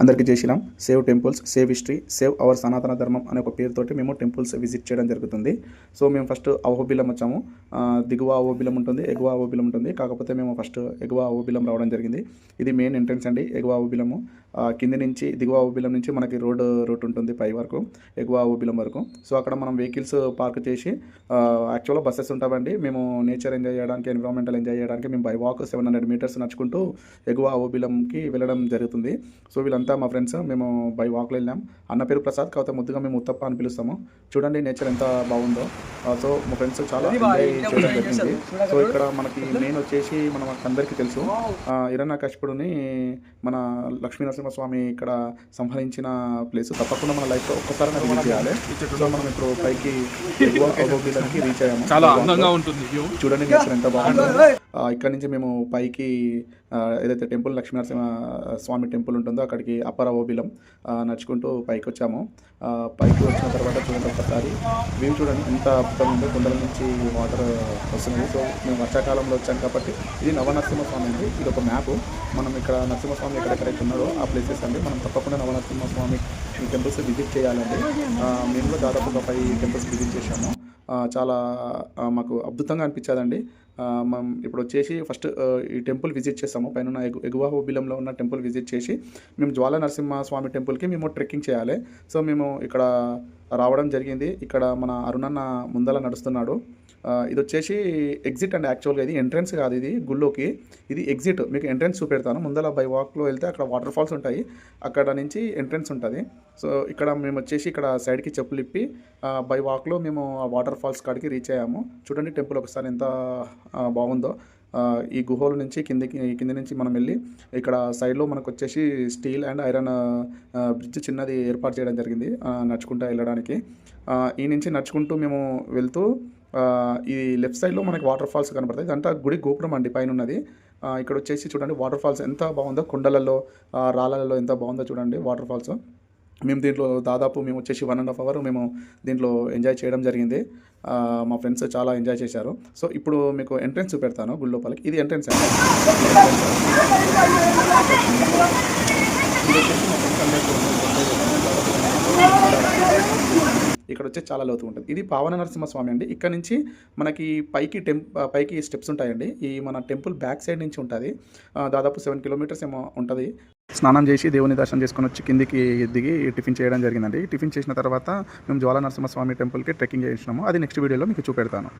అందరికీ జై Shri Ram. Save temples, save history, save our సనాతన ధర్మం అనే ఒక పేరుతోటి మేము టెంపుల్స్ విజిట్ చేయడం జరుగుతుంది. సో మేము ఫస్ట్ అహోబిలం వచ్చాము. దిగువ అహోబిలం ఉంటుంది, ఎగువ అహోబిలం ఉంటుంది. కాకపోతే మేము ఫస్ట్ ఎగువ అహోబిలం రావడం జరిగింది. ఇది మెయిన్ ఎంట్రన్స్ అండి, ఎగువ అహోబిలము. కింది నుంచి దిగువ అహోబిలం నుంచి మనకి రూట్ ఉంటుంది పై వరకు, ఎగువ అహోబిలం వరకు. సో అక్కడ మనం వెహికల్స్ పార్క్ చేసి, యాక్చువల్గా బస్సెస్ ఉంటామండి. మేము నేచర్ ఎంజాయ్ చేయడానికి, ఎన్విరాన్మెంటల్ ఎంజాయ్ చేయడానికి మేము బై వాక్ 700 మీటర్స్ నడుచుకుంటూ ఎగువ అహోబిలంకి వెళ్ళడం జరుగుతుంది. సో వీళ్ళంతా మా ఫ్రెండ్స్, మేము బై వాక్లో వెళ్ళాం. అన్న పేరు ప్రసాద్, కాకపోతే ముద్దుగా మేము ఉత్తప్ప అని పిలుస్తాము. చూడండి నేచర్ ఎంత బాగుందో. సో మా ఫ్రెండ్స్ చాలా ఎంజాయ్ చేయడం జరిగింది. సో ఇక్కడ మనకి మెయిన్ వచ్చేసి మనం అందరికీ తెలుసు, హిరణ్యకశిపుడుని మన లక్ష్మీ నరసింహస్వామి ఇక్కడ సంహరించిన ప్లేస్. తప్పకుండా మన లైఫ్లో ఒక్కసారి విజిట్ చేయాలి. సో మనం ఇప్పుడు పైకి అహోబిలంకి రీచ్ అయ్యాము. చాలా అందంగా ఉంటుంది. చూడండి నేచర్ ఎంత బాగుందో. ఇక్కడ నుంచి మేము పైకి ఏదైతే టెంపుల్ లక్ష్మీనరసింహ స్వామి టెంపుల్ ఉంటుందో అక్కడికి అప్పర్ అహోబిలం నడుచుకుంటూ పైకి వచ్చాము. పైకి వచ్చిన తర్వాత చూడండి ఒకసారి వ్యూ చూడండి ఎంత అద్భుతంగా ఉందో. కొండల నుంచి వాటర్ వస్తున్నాయి. సో మేము వర్షాకాలంలో వచ్చాం కాబట్టి ఇది నవనరసింహస్వామి అండి. ఇది ఒక మ్యాప్. మనం ఇక్కడ నరసింహస్వామి ఎక్కడెక్కడైతే ఉన్నారో ఆ ప్లేసెస్ అండి. మనం తప్పకుండా నవనరసింహస్వామి ఈ టెంపుల్స్ విజిట్ చేయాలండి. మేము కూడా దాదాపు ఒక 5 టెంపుల్స్ విజిట్ చేశాము. చాలా మాకు అద్భుతంగా అనిపించదండి. మనం ఇప్పుడు వచ్చేసి ఫస్ట్ ఈ టెంపుల్ విజిట్ చేస్తాము. పైన ఎగువ అహోబిలంలో ఉన్న టెంపుల్ విజిట్ చేసి మేము జ్వాల నరసింహస్వామి టెంపుల్కి మేము ట్రెక్కింగ్ చేయాలి. సో మేము ఇక్కడ రావడం జరిగింది. ఇక్కడ మన అరుణన్న ముందల నడుస్తున్నాడు. ఇది వచ్చేసి ఎగ్జిట్ అండి. యాక్చువల్గా ఇది ఎంట్రన్స్ కాదు, ఇది గుళ్ళోకి. ఇది ఎగ్జిట్. మీకు ఎంట్రన్స్ చూపెడతాను. ముందల బై వాక్లో వెళ్తే అక్కడ వాటర్ ఫాల్స్ ఉంటాయి, అక్కడ నుంచి ఎంట్రన్స్ ఉంటుంది. సో ఇక్కడ మేము వచ్చేసి ఇక్కడ సైడ్కి చెప్పులు ఇప్పి బై వాక్లో మేము ఆ వాటర్ ఫాల్స్ కాడికి రీచ్ అయ్యాము. చూడండి టెంపుల్ ఒకసారి ఎంత బాగుందో. ఈ గుహల నుంచి కింది నుంచి మనం వెళ్ళి ఇక్కడ సైడ్లో మనకు వచ్చేసి స్టీల్ అండ్ ఐరన్ బ్రిడ్జ్ చిన్నది ఏర్పాటు చేయడం జరిగింది నడుచుకుంటూ వెళ్ళడానికి. ఈ నుంచి నడుచుకుంటూ మేము వెళ్తూ ఈ లెఫ్ట్ సైడ్లో మనకి వాటర్ ఫాల్స్ కనబడతాయి. ఇదంతా గుడి గోపురం అండి పైన ఉన్నది. ఇక్కడ వచ్చేసి చూడండి వాటర్ ఫాల్స్ ఎంత బాగుందో. కొండలలో రాళ్ళలలో ఎంత బాగుందో చూడండి వాటర్ ఫాల్స్. మేము దీంట్లో దాదాపు మేము వచ్చేసి 1.5 hours మేము దీంట్లో ఎంజాయ్ చేయడం జరిగింది. మా ఫ్రెండ్స్ చాలా ఎంజాయ్ చేశారు. సో ఇప్పుడు మీకు ఎంట్రన్స్ చూపెడతాను గుడి లోపలికి. ఇది ఎంట్రన్స్ అండి. ఇక్కడ వచ్చి చాలా లోతు ఉంటుంది. ఇది పావన నరసింహస్వామి అండి. ఇక్కడ నుంచి మనకి పైకి స్టెప్స్ ఉంటాయండి. ఈ మన టెంపుల్ బ్యాక్ సైడ్ నుంచి ఉంటుంది. దాదాపు 7 kilometers ఏమో ఉంటుంది. స్నానం చేసి దేవుని దర్శనం చేసుకొని వచ్చి కిందికి దిగి టిఫిన్ చేయడం జరిగిందండి. టిఫిన్ చేసిన తర్వాత మేము జ్వాల నరసింహస్వామి టెంపుల్కి ట్రెక్కింగ్ చేసినాము. అది నెక్స్ట్ వీడియోలో మీకు చూపెడతాను.